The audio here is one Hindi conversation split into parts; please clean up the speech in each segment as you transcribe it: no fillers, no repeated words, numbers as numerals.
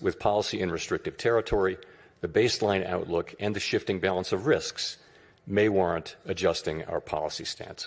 With policy in restrictive territory, the baseline outlook and the shifting balance of risks may warrant adjusting our policy stance.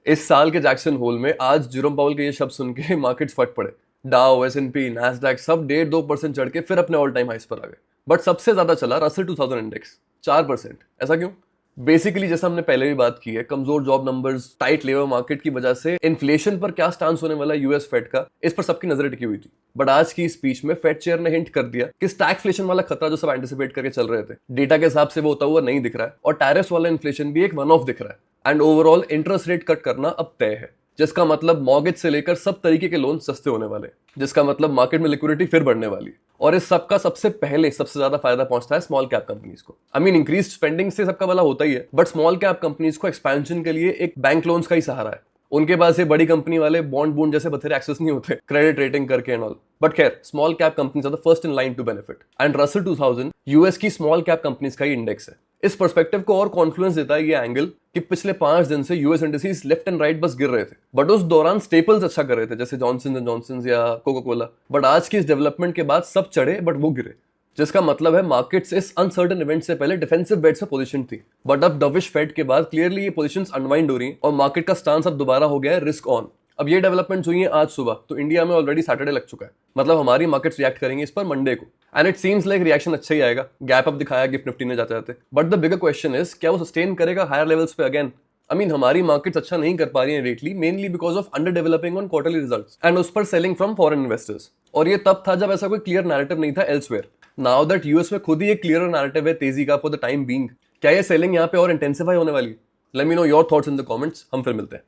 इस साल के जैक्सन होल में आज जेरोम पावल के ये शब्द सुन के मार्केट्स फट पड़े। डाउ, S&P, नैस्डैक सब 1.5-2% चढ़ के फिर अपने ऑल टाइम हाइस पर आ गए। बट सबसे ज्यादा चला रसल 2000 इंडेक्स 4%। ऐसा क्यों? बेसिकली जैसा हमने पहले भी बात की है, कमजोर job numbers, tight labour market की वजह से इन्फ्लेशन पर क्या स्टांस होने वाला यूएस फेड का, इस पर सबकी नजर टिकी हुई थी। बट आज की स्पीच में फेड चेयर ने हिंट कर दिया कि स्टैगफ्लेशन वाला खतरा जो सब एंटिसिपेट करके चल रहे थे, डेटा के हिसाब से वो होता हुआ नहीं दिख रहा है, और टैरिफ्स वाला इन्फ्लेशन भी एक वन ऑफ दिख रहा है। And overall interest rate cut करना अब तय है, जिसका मतलब मॉर्गेज से लेकर सब तरीके के लोन सस्ते होने वाले, जिसका मतलब मार्केट में लिक्विडिटी फिर बढ़ने वाली। और इस सबका सबसे पहले सबसे ज्यादा फायदा पहुंचता है स्मॉल कैप कंपनीज को। आई मीन इंक्रीज स्पेंडिंग से सबका भला होता ही है, बट स्मॉल कैप कंपनीज को एक्सपेंशन के लिए एक बैंक लोन्स का ही सहारा है। उनके पास ये बड़ी कंपनी वाले बॉन्ड जैसे बथेरे एक्सेस नहीं होते क्रेडिट रेटिंग करके एंड ऑल। बट खैर, small cap companies are the first in line to benefit, and Russell 2000 US की स्मॉल कैप कंपनीज का ही इंडेक्स है। इस पर्सपेक्टिव को और कॉन्फ्लुएंस देता है ये एंगल कि पिछले 5 दिन से US indices left and right बस गिर रहे थे, बट उस दौरान स्टेपल्स अच्छा कर रहे थे, जैसे जॉनसन एंड जॉनसन या कोका कोला। बट आज की इस डेवलपमेंट के बाद सब चढ़े बट वो गिरे, जिसका मतलब है मार्केट्स इस अनसर्टेन इवेंट से पहले डिफेंसिव बेट्स पे पोजीशन थी। बट अब डविश फेड के बाद क्लियरली ये पोजीशंस अनवाइंड हो रही हैं और मार्केट का स्टांस अब दोबारा हो गया है रिस्क ऑन। अब ये डेवलपमेंट हुई है आज सुबह, तो इंडिया में ऑलरेडी सैटरडे लग चुका है, मतलब हमारी मार्केट्स रिएक्ट करेंगे इस पर मंडे को, and it seems like reaction अच्छा ही आएगा। गैप अप दिखाया गिफ्ट निफ्टी ने जाते जाते, but the bigger question is क्या वो सस्टेन करेगा हायर लेवल्स पे अगेन? आई मीन हमारी मार्केट्स अच्छा नहीं कर पा रही हैं lately, mainly because of under developing on quarterly results and उस पर सेलिंग फ्रॉम फॉरेन इन्वेस्टर्स। और ये तब था जब ऐसा कोई क्लियर नैरेटिव नहीं था एल्सवेयर। नाउ दैट यूएस में खुद ही एक क्लियर नैरेटिव है तेजी का फॉर द टाइम बीइंग, क्या ये सेलिंग यहाँ पे और इंटेंसिफाई होने वाली? Let me know your thoughts in the comments. हम फिर मिलते हैं।